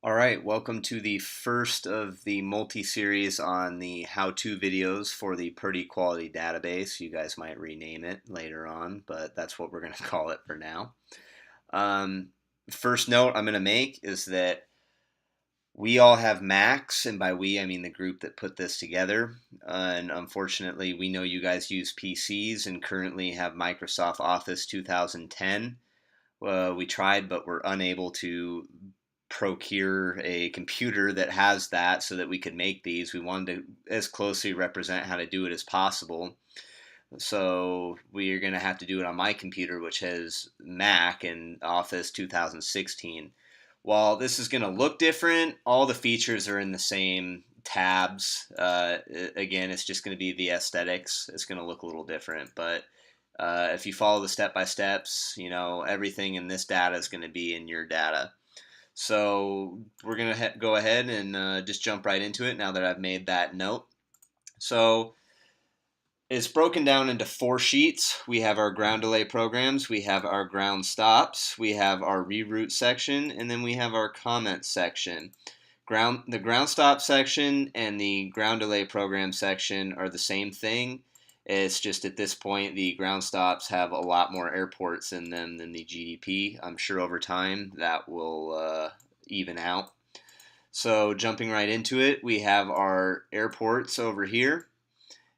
All right, welcome to the first of the multi-series on the how-to videos for the PERTI quality database. You guys might rename it later on, but that's what we're going to call it for now. First note I'm going to make is that we all have Macs, and by we I mean the group that put this together. And unfortunately, we know you guys use PCs and currently have Microsoft Office 2010. We tried, but we're unable to procure a computer that has that so that we could make these. We wanted to as closely represent how to do it as possible. So we are going to have to do it on my computer, which has Mac and Office 2016. While this is going to look different, all the features are in the same tabs. Again, it's just going to be the aesthetics. It's going to look a little different, but if you follow the step-by-steps, everything in this data is going to be in your data. So we're going to go ahead and just jump right into it now that I've made that note. So it's broken down into 4 sheets. We have our ground delay programs, we have our ground stops, we have our reroute section, and then we have our comment section. The ground stop section and the ground delay program section are the same thing. It's just at this point the ground stops have a lot more airports in them than the GDP. I'm sure over time that will even out. So jumping right into it, we have our airports over here,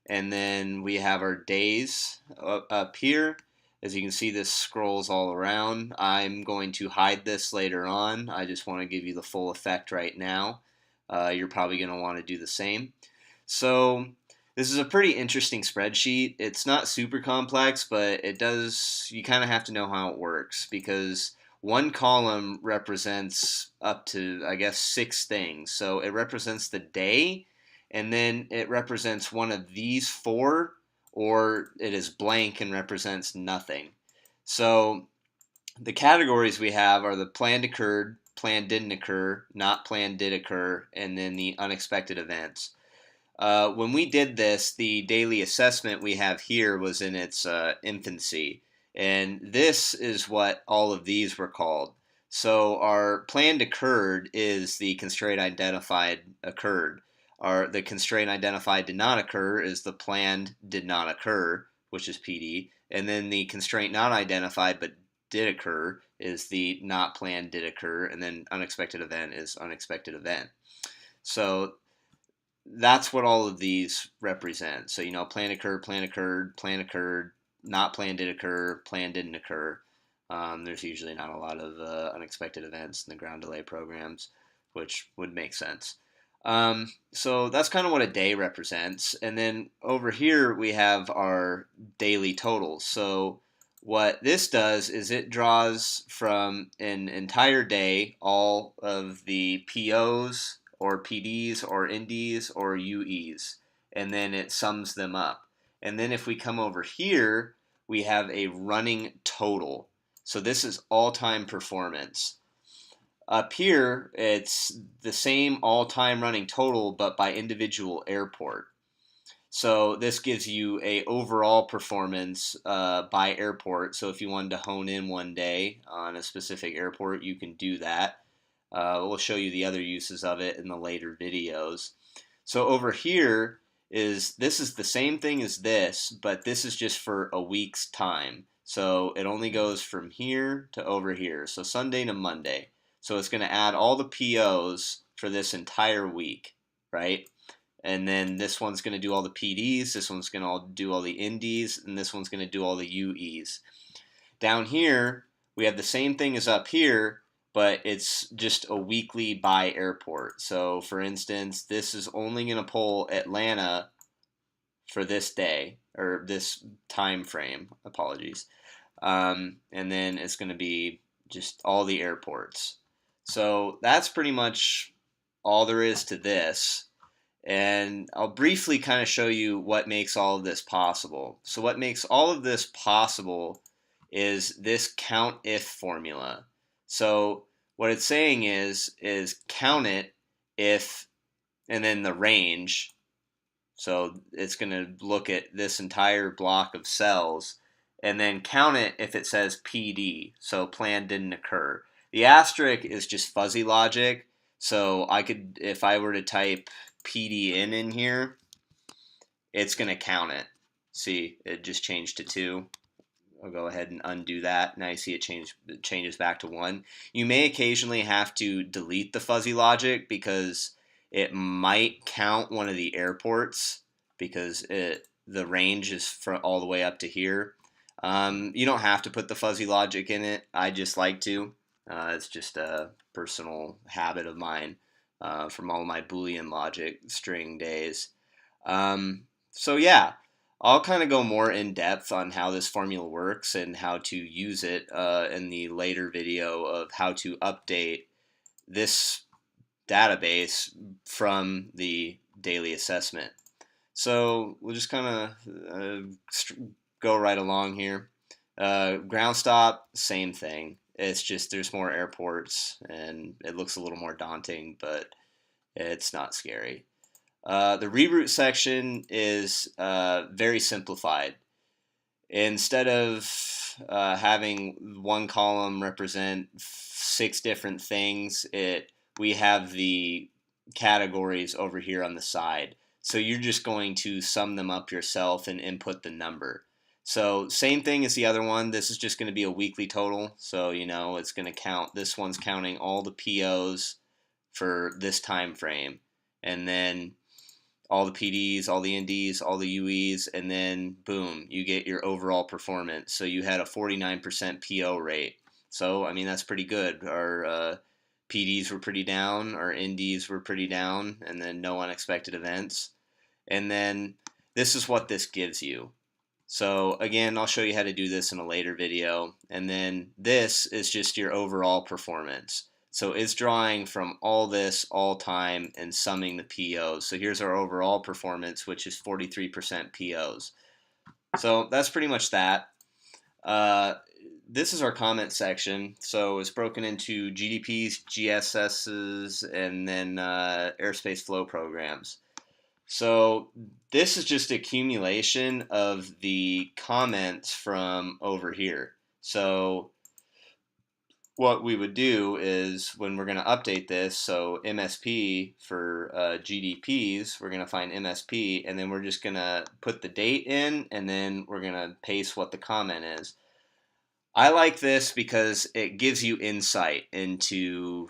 and then we have our days up here. As you can see, this scrolls all around. I'm going to hide this later on. I just want to give you the full effect right now. You're probably going to want to do the same. So this is a pretty interesting spreadsheet. It's not super complex, but you kind of have to know how it works, because one column represents up to, I guess, 6 things. So it represents the day, and then it represents one of these 4, or it is blank and represents nothing. So the categories we have are the planned occurred, planned didn't occur, not planned did occur, and then the unexpected events. When we did this, the daily assessment we have here was in its infancy, and this is what all of these were called. So our planned occurred is the constraint identified occurred. The constraint identified did not occur is the planned did not occur, which is PD, and then the constraint not identified but did occur is the not planned did occur, and then unexpected event is unexpected event. So that's what all of these represent. So, plan occurred, plan occurred, not plan did occur, plan didn't occur. There's usually not a lot of unexpected events in the ground delay programs, which would make sense. So that's kind of what a day represents. And then over here we have our daily totals. So what this does is it draws from an entire day all of the POs or PDs or NDs or UEs, and then it sums them up. And then if we come over here, we have a running total. So this is all-time performance. Up here, it's the same all-time running total, but by individual airport. So this gives you a overall performance by airport. So if you wanted to hone in one day on a specific airport, you can do that. We'll show you the other uses of it in the later videos. So over here this is the same thing as this, but this is just for a week's time. So it only goes from here to over here. So Sunday to Monday. So it's going to add all the POs for this entire week, right? And then this one's going to do all the PDs, this one's going to do all the NDs, and this one's going to do all the UEs. Down here, we have the same thing as up here, but it's just a weekly by airport. So for instance, this is only going to pull Atlanta for this day, or this time frame, apologies. And then it's going to be just all the airports. So that's pretty much all there is to this. And I'll briefly kind of show you what makes all of this possible. So what makes all of this possible is this count if formula. So what it's saying is count it if, and then the range. So it's going to look at this entire block of cells, and then count it if it says PD, so plan didn't occur. The asterisk is just fuzzy logic. So I could, if I were to type PDN in here, it's going to count it. See, it just changed to 2. I'll go ahead and undo that. Now you see it changes back to 1. You may occasionally have to delete the fuzzy logic because it might count one of the airports because the range is all the way up to here. You don't have to put the fuzzy logic in it. I just like to. It's just a personal habit of mine from all my Boolean logic string days. So yeah, I'll kind of go more in depth on how this formula works and how to use it in the later video of how to update this database from the daily assessment. So we'll just kind of go right along here. Ground stop, same thing. It's just there's more airports and it looks a little more daunting, but it's not scary. The reroute section is very simplified. Instead of having one column represent 6 different things, we have the categories over here on the side. So you're just going to sum them up yourself and input the number. So same thing as the other one. This is just going to be a weekly total. So it's going to count. This one's counting all the POs for this time frame, and then all the PDs, all the NDs, all the UEs, and then boom, you get your overall performance. So you had a 49% PO rate. So, I mean, that's pretty good. Our PDs were pretty down, our NDs were pretty down, and then no unexpected events. And then this is what this gives you. So again, I'll show you how to do this in a later video. And then this is just your overall performance. So it's drawing from all this all time and summing the POs. So here's our overall performance, which is 43% POs. So that's pretty much that. This is our comment section. So it's broken into GDPs, GSSs, and then airspace flow programs. So this is just accumulation of the comments from over here. So what we would do is when we're going to update this, so MSP for GDPs, we're going to find MSP, and then we're just going to put the date in, and then we're going to paste what the comment is. I like this because it gives you insight into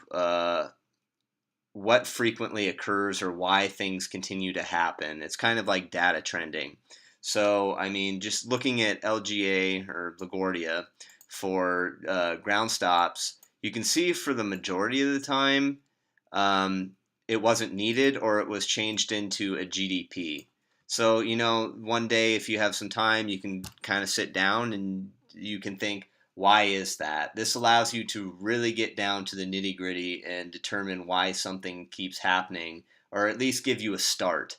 what frequently occurs or why things continue to happen. It's kind of like data trending. So, I mean, just looking at LGA or LaGuardia for ground stops, you can see for the majority of the time it wasn't needed or it was changed into a GDP. So, one day if you have some time, you can kind of sit down and you can think, why is that? This allows you to really get down to the nitty gritty and determine why something keeps happening, or at least give you a start.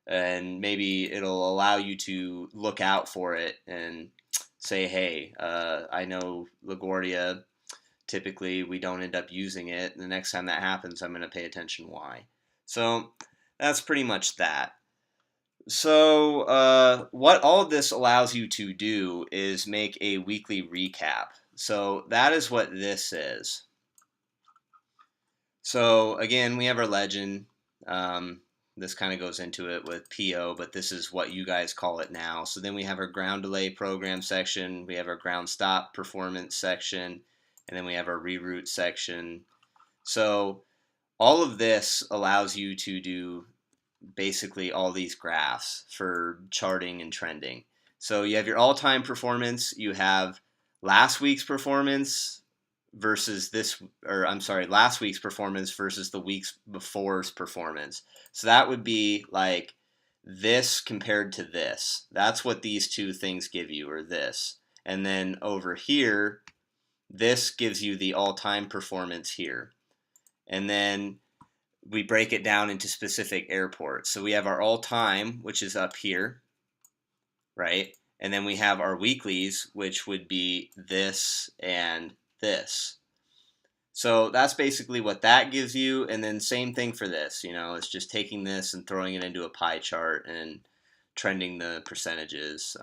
And maybe it'll allow you to look out for it and say, hey, I know LaGuardia, typically we don't end up using it. The next time that happens, I'm going to pay attention why. So that's pretty much that. So what all of this allows you to do is make a weekly recap. So that is what this is. So again, we have our legend. This kind of goes into it with PO, but this is what you guys call it now. So then we have our ground delay program section. We have our ground stop performance section. And then we have our reroute section. So all of this allows you to do basically all these graphs for charting and trending. So you have your all-time performance, you have last week's performance versus last week's performance versus the week's before's performance. So that would be like this compared to this. That's what these two things give you, or this. And then over here, this gives you the all-time performance here. And then we break it down into specific airports. So we have our all-time, which is up here, right? And then we have our weeklies, which would be this and this. So that's basically what that gives you. And then same thing for this, it's just taking this and throwing it into a pie chart and trending the percentages.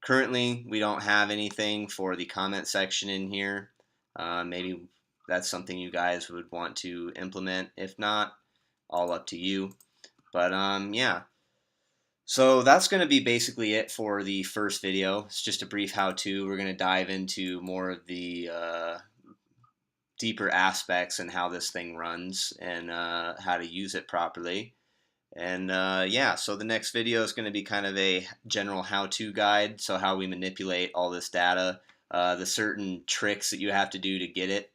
Currently, we don't have anything for the comment section in here. Maybe that's something you guys would want to implement. If not, all up to you. But yeah. So that's going to be basically it for the first video. It's just a brief how-to. We're going to dive into more of the deeper aspects and how this thing runs and how to use it properly. And yeah, so the next video is going to be kind of a general how-to guide. So how we manipulate all this data, the certain tricks that you have to do to get it.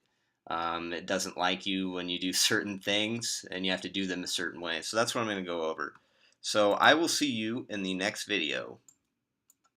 It doesn't like you when you do certain things, and you have to do them a certain way. So that's what I'm going to go over. So I will see you in the next video.